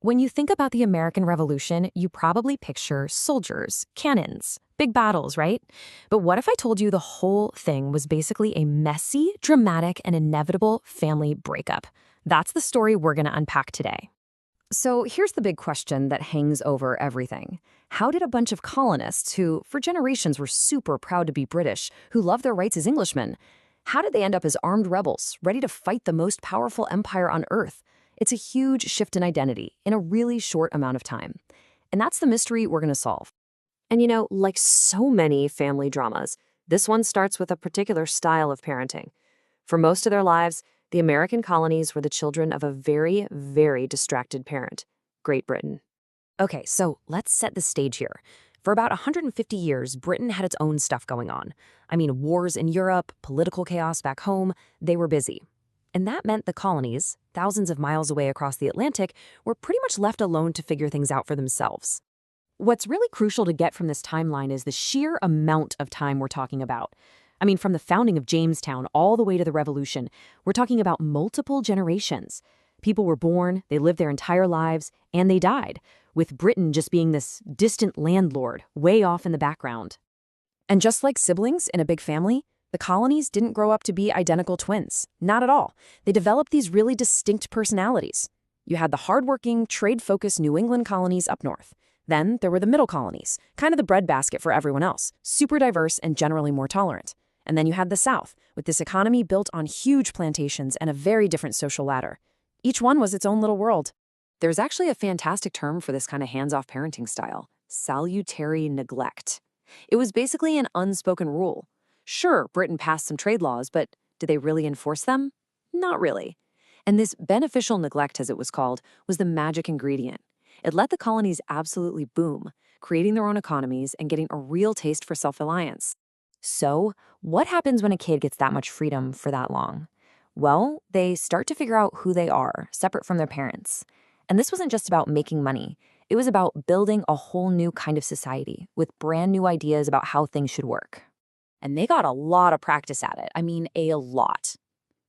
When you think about the American Revolution, you probably picture soldiers, cannons, big battles, right? But what if I told you the whole thing was basically a messy, dramatic, and inevitable family breakup? That's the story we're going to unpack today. So here's the big question that hangs over everything. How did a bunch of colonists who, for generations, were super proud to be British, who loved their rights as Englishmen, how did they end up as armed rebels, ready to fight the most powerful empire on Earth? It's a huge shift in identity in a really short amount of time. And that's the mystery we're going to solve. And like so many family dramas, this one starts with a particular style of parenting. For most of their lives, the American colonies were the children of a very, very distracted parent, Great Britain. Okay, so let's set the stage here. For about 150 years, Britain had its own stuff going on. I mean, wars in Europe, political chaos back home, they were busy. And that meant the colonies, thousands of miles away across the Atlantic, were pretty much left alone to figure things out for themselves. What's really crucial to get from this timeline is the sheer amount of time we're talking about. I mean, from the founding of Jamestown all the way to the Revolution, we're talking about multiple generations. People were born, they lived their entire lives, and they died, with Britain just being this distant landlord way off in the background. And just like siblings in a big family, the colonies didn't grow up to be identical twins. Not at all. They developed these really distinct personalities. You had the hardworking, trade-focused New England colonies up north. Then there were the middle colonies, kind of the breadbasket for everyone else, super diverse and generally more tolerant. And then you had the South, with this economy built on huge plantations and a very different social ladder. Each one was its own little world. There's actually a fantastic term for this kind of hands-off parenting style: salutary neglect. It was basically an unspoken rule. Sure, Britain passed some trade laws, but did they really enforce them? Not really. And this beneficial neglect, as it was called, was the magic ingredient. It let the colonies absolutely boom, creating their own economies and getting a real taste for self-reliance. So, what happens when a kid gets that much freedom for that long? Well, they start to figure out who they are, separate from their parents. And this wasn't just about making money. It was about building a whole new kind of society with brand new ideas about how things should work. And they got a lot of practice at it. I mean, a lot.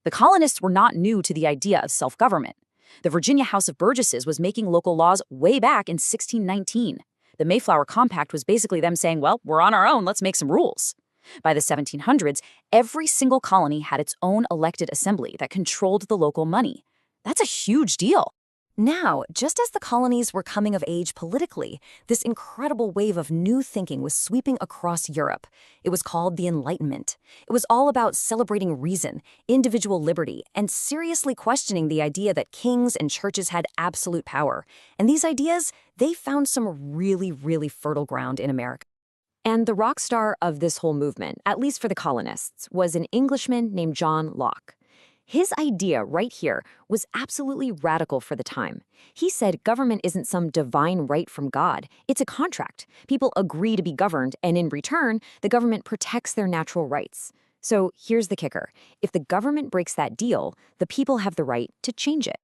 The colonists were not new to the idea of self-government. The Virginia House of Burgesses was making local laws way back in 1619. The Mayflower Compact was basically them saying, well, we're on our own, let's make some rules. By the 1700s, every single colony had its own elected assembly that controlled the local money. That's a huge deal. Now, just as the colonies were coming of age politically, this incredible wave of new thinking was sweeping across Europe. It was called the Enlightenment. It was all about celebrating reason, individual liberty, and seriously questioning the idea that kings and churches had absolute power. And these ideas, they found some really, really fertile ground in America. And the rock star of this whole movement, at least for the colonists, was an Englishman named John Locke. His idea right here was absolutely radical for the time. He said government isn't some divine right from God. It's a contract. People agree to be governed, and in return, the government protects their natural rights. So here's the kicker. If the government breaks that deal, the people have the right to change it.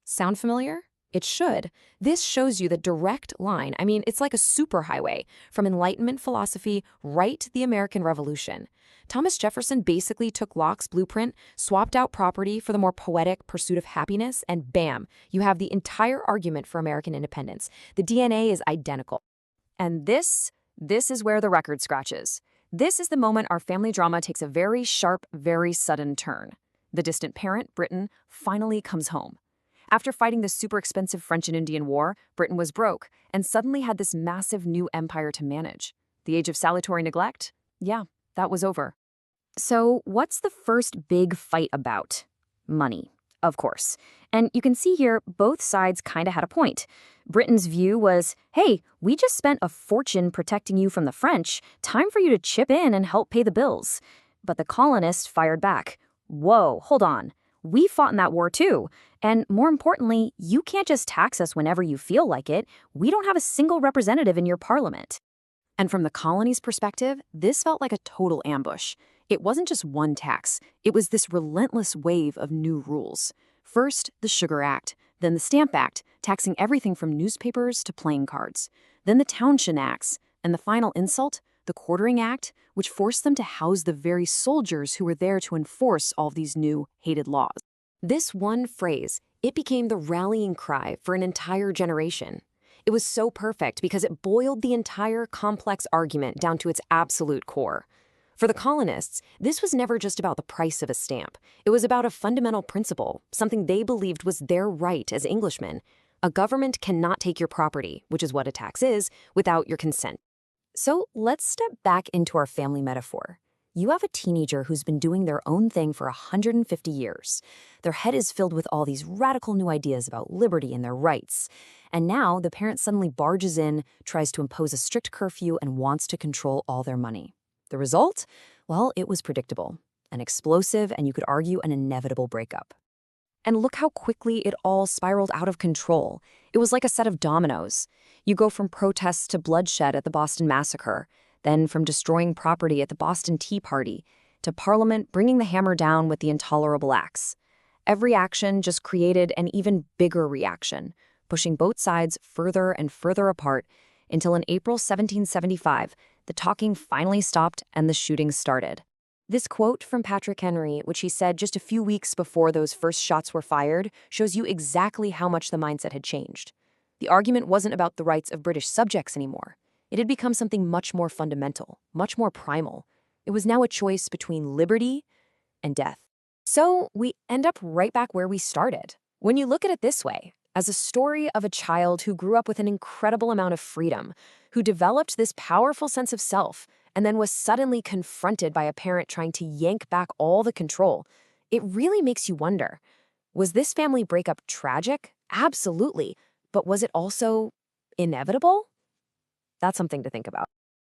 Sound familiar? It should. This shows you the direct line. I mean, it's like a superhighway from Enlightenment philosophy right to the American Revolution. Thomas Jefferson basically took Locke's blueprint, swapped out property for the more poetic pursuit of happiness, and bam, you have the entire argument for American independence. The DNA is identical. And this is where the record scratches. This is the moment our family drama takes a very sharp, very sudden turn. The distant parent, Britain, finally comes home. After fighting the super expensive French and Indian War, Britain was broke and suddenly had this massive new empire to manage. The age of salutary neglect? Yeah, that was over. So what's the first big fight about? Money, of course. And you can see here, both sides kind of had a point. Britain's view was, hey, we just spent a fortune protecting you from the French. Time for you to chip in and help pay the bills. But the colonists fired back. Whoa, hold on. We fought in that war too. And more importantly, you can't just tax us whenever you feel like it. We don't have a single representative in your parliament. And from the colonies' perspective, this felt like a total ambush. It wasn't just one tax. It was this relentless wave of new rules. First, the Sugar Act, then the Stamp Act, taxing everything from newspapers to playing cards. Then the Townshend Acts, and the final insult, the Quartering Act, which forced them to house the very soldiers who were there to enforce all of these new, hated laws. This one phrase, It became the rallying cry for an entire generation. It was so perfect because it boiled the entire complex argument down to its absolute core. For the colonists, this was never just about the price of a stamp. It was about a fundamental principle, something they believed was their right as Englishmen. A government cannot take your property, which is what a tax is, without your consent. So let's step back into our family metaphor. You have a teenager who's been doing their own thing for 150 years. Their head is filled with all these radical new ideas about liberty and their rights. And now the parent suddenly barges in, tries to impose a strict curfew, and wants to control all their money. The result? Well, it was predictable, an explosive, and you could argue an inevitable breakup. And look how quickly it all spiraled out of control. It was like a set of dominoes. You go from protests to bloodshed at the Boston Massacre, then from destroying property at the Boston Tea Party, to Parliament bringing the hammer down with the intolerable axe. Every action just created an even bigger reaction, pushing both sides further and further apart until in April 1775, the talking finally stopped and the shooting started. This quote from Patrick Henry, which he said just a few weeks before those first shots were fired, shows you exactly how much the mindset had changed. The argument wasn't about the rights of British subjects anymore. It had become something much more fundamental, much more primal. It was now a choice between liberty and death. So we end up right back where we started. When you look at it this way, as a story of a child who grew up with an incredible amount of freedom, who developed this powerful sense of self, and then was suddenly confronted by a parent trying to yank back all the control, it really makes you wonder, was this family breakup tragic? Absolutely. But was it also inevitable? That's something to think about.